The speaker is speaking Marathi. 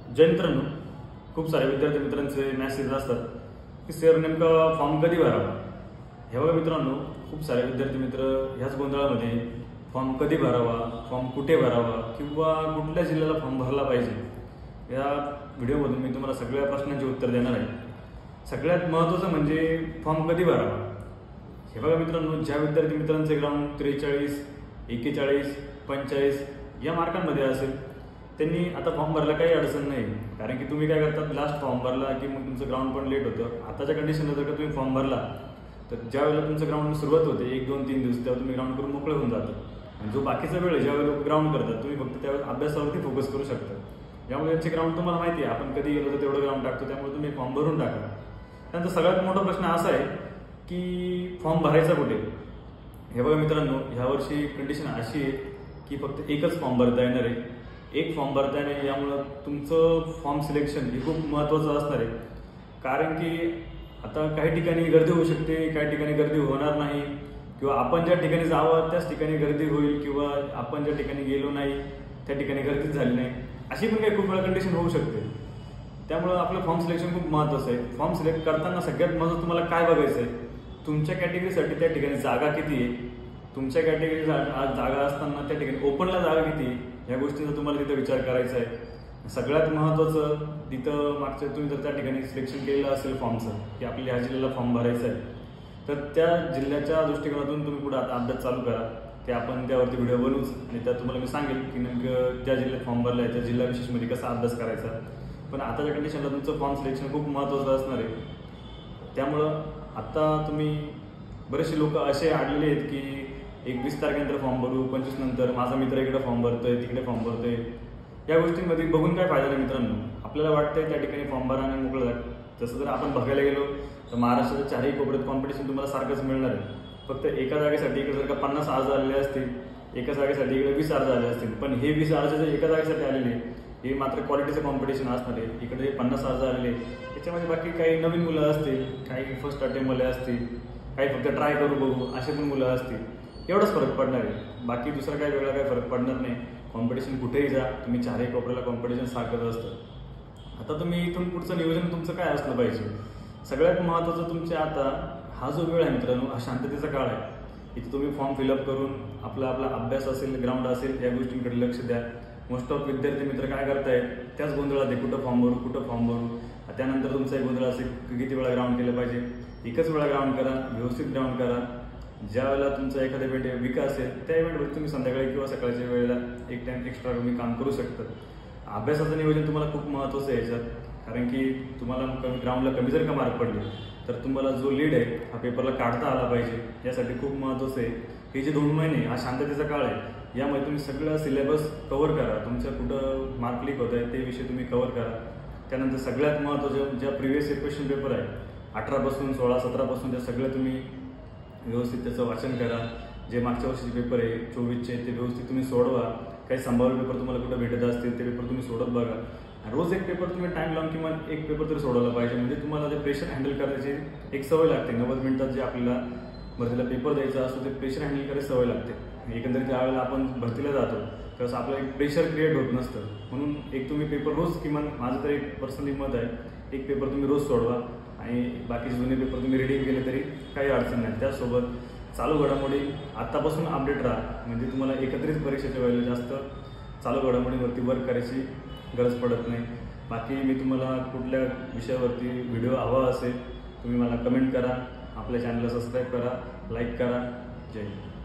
जय मित्रांनो, खूप सारे विद्यार्थी मित्रांचे मेसेज असतात की सर नेमका फॉर्म कधी भरावा। हे बघा मित्रांनो, खूप सारे विद्यार्थी मित्र ह्याच गोंधळामध्ये फॉर्म कधी भरावा, फॉर्म कुठे भरावा किंवा कुठल्या जिल्ह्याला फॉर्म भरला पाहिजे या व्हिडिओमधून मी तुम्हाला सगळ्या प्रश्नांची उत्तर देणार आहे। सगळ्यात महत्त्वाचं म्हणजे फॉर्म कधी भरावा। हे बघा मित्रांनो, ज्या विद्यार्थी मित्रांचे ग्राउंड 43, 41, 45 या मार्कांमध्ये असेल त्यांनी आता फॉर्म भरायला काही अडचण नाही, कारण की तुम्ही काय करतात, लास्ट फॉर्म भरला की मग तुमचं ग्राउंड पण लेट होतं। आताच्या कंडिशनला जर का तुम्ही फॉर्म भरला तर ज्या वेळेला तुमचं ग्राउंड सुरुवात होते 1, 2, 3 दिवस, तेव्हा तुम्ही ग्राउंड करून मोकळे होऊन जातं आणि जो बाकीचा वेळ आहे ज्या वेळेला ग्राउंड करतात तुम्ही फक्त त्यावेळेस अभ्यासावरती फोकस करू शकता। त्यामुळे यांचे ग्राउंड तुम्हाला माहिती आहे, आपण कधी गेलो तर तेवढं ग्राउंड टाकतो, त्यामुळे तुम्ही फॉर्म भरून टाका। त्यानंतर सगळ्यात मोठा प्रश्न असा आहे की फॉर्म भरायचा कुठे। हे बघा मित्रांनो, ह्यावर्षी कंडिशन अशी आहे की फक्त एकच फॉर्म भरता येणार आहे, एक फॉर्म भरता येणार। यामुळं तुमचं फॉर्म सिलेक्शन हे खूप महत्त्वाचं असणार आहे, कारण की आता काही ठिकाणी गर्दी होऊ शकते, काही ठिकाणी गर्दी होणार नाही, किंवा आपण ज्या ठिकाणी जावं त्याच ठिकाणी गर्दी होईल, किंवा आपण ज्या ठिकाणी गेलो नाही त्या ठिकाणी गर्दीच झाली नाही, अशी पण काही खूप वेळा कंडिशन होऊ शकते। त्यामुळं आपलं फॉर्म सिलेक्शन खूप महत्त्वाचं आहे। फॉर्म सिलेक्ट करताना सगळ्यात महत्त्वाचं तुम्हाला काय बघायचं आहे, तुमच्या कॅटेगरीसाठी त्या ठिकाणी जागा किती आहे, तुमच्या कॅटेगरी जागा असताना त्या ठिकाणी ओपनला जागा किती आहे, या गोष्टींचा तुम्हाला तिथं विचार करायचा आहे। सगळ्यात महत्त्वाचं तिथं मागच्या तुम्ही जर त्या ठिकाणी सिलेक्शन केलेलं असेल फॉर्मचं की आपल्या ह्या जिल्ह्याला फॉर्म भरायचा आहे, तर त्या जिल्ह्याच्या दृष्टिकोनातून तुम्ही पुढे आता अभ्यास चालू करा। ते आपण त्यावरती व्हिडिओ बनवूच आणि त्यात तुम्हाला मी सांगेल की नेमकं ज्या जिल्ह्यात फॉर्म भरला आहे त्या जिल्हा विशेषमध्ये कसा अभ्यास करायचा। पण आताच्या कंडिशनला तुमचं फॉर्म सिलेक्शन खूप महत्त्वाचं असणार आहे। त्यामुळं आता तुम्ही बरेचसे लोक असे आढळले आहेत की 21 तारखेनंतर फॉर्म भरू, 25 नंतर माझा मित्र इकडे फॉर्म भरतोय, तिकडे फॉर्म भरतोय। या गोष्टींमध्ये बघून काय फायदा नाही मित्रांनो। आपल्याला वाटतंय त्या ठिकाणी फॉर्म भरा आणि मोकळं जात। जसं जर आपण बघायला गेलो तर महाराष्ट्राच्या चारही कोपऱ्यात कॉम्पिटिशन तुम्हाला सारखंच मिळणार आहे। फक्त एका जागेसाठी इकडे जर का 50 अर्ज आलेले असतील, एका जागेसाठी इकडे 20 अर्ज आले असतील, पण हे 20 अर्ज जर एका जागेसाठी आलेले हे मात्र क्वालिटीचं कॉम्पिटिशन असणार आहे। इकडे 50 अर्ज आलेले त्याच्यामध्ये बाकी काही नवीन मुलं असतील, काही फर्स्ट अटेम्प्टवाले असतील, काही फक्त ट्राय करू बघू असे पण मुलं असतील। एवढाच फरक पडणार आहे, बाकी दुसरा काही वेगळा काही फरक पडणार नाही। कॉम्पिटिशन कुठेही जा, तुम्ही चारही कोपऱ्याला कॉम्पिटिशन सारखंच असतं। आता तुम्ही इथून पुढचं नियोजन तुमचं काय असलं पाहिजे। सगळ्यात महत्त्वाचं तुमच्या आता हा जो वेळ आहे मित्रांनो, हा शांततेचा काळ आहे। इथे तुम्ही फॉर्म फिलअप करून आपला अभ्यास असेल, ग्राउंड असेल, या गोष्टींकडे लक्ष द्या। मोस्ट ऑफ विद्यार्थी मित्र काय करतायत, त्याच गोंधळात आहे, कुठं फॉर्म भरू, कुठं फॉर्म भरू। त्यानंतर तुमचा एक गोंधळ असेल की किती वेळा ग्राउंड केलं पाहिजे। एकच वेळा ग्राउंड करा, व्यवस्थित ग्राउंड करा। ज्या वेळेला तुमचा एखादा इव्हेंट वीक असेल त्या इव्हेंटवर तुम्ही संध्याकाळी किंवा सकाळच्या वेळेला एक टाइम एक्स्ट्रा तुम्ही काम करू शकता। अभ्यासाचं नियोजन तुम्हाला खूप महत्त्वाचं आहे याच्यात, कारण की तुम्हाला ग्राउंडला कमी जर का मार्क पडले तर तुम्हाला जो लीड आहे हा पेपरला काढता आला पाहिजे। यासाठी खूप महत्त्वाचं आहे हे जे 2 महिने हा शांततेचा काळ आहे, यामध्ये तुम्ही सगळं सिलेबस कव्हर करा। तुमच्या कुठं मार्क लीक होत आहे ते विषय तुम्ही कव्हर करा। त्यानंतर सगळ्यात महत्त्वाचं ज्या प्रिव्हियस इयर क्वेश्चन पेपर आहे 18 पासून 16, 17 पासून त्या सगळं तुम्ही व्यवस्थित त्याचं वाचन करा। जे मागच्या वर्षीचे पेपर आहे 24चे ते व्यवस्थित तुम्ही सोडवा। काही संभाव्य पेपर तुम्हाला कुठं भेटत असतील ते पेपर तुम्ही सोडत बघा। रोज एक पेपर तुम्ही टाइम लावून किंवा एक पेपर तरी सोडवला पाहिजे, म्हणजे तुम्हाला जे प्रेशर हँडल करायची एक सवय लागते। 90 मिनिटात जे आपल्याला भरतीला पेपर द्यायचा असतो ते प्रेशर हँडल करायची सवय लागते। एकंदरीत ज्यावेळेला आपण भरतीला जातो त्यावेळेस आपलं एक प्रेशर क्रिएट होत नसतं, म्हणून एक तुम्ही पेपर रोज, किमान माझं तरी पर्सनली मत आहे, एक पेपर तुम्ही रोज सोडवा आणि बाकीचे जुने पेपर तुम्ही रिडिंग केले तरी काही अडचण नाही। त्यासोबत चालू घडामोडी आत्तापासून अपडेट राहा, म्हणजे तुम्हाला एकत्रित परीक्षेच्या वेळेला जास्त चालू घडामोडीवरती वर्क करायची गरज पडत नाही। बाकी मी तुम्हाला कुठल्या विषयावरती व्हिडिओ हवा असेल तुम्ही मला कमेंट करा, आपल्या चॅनलला सबस्क्राईब करा, लाईक करा। जय हिंद।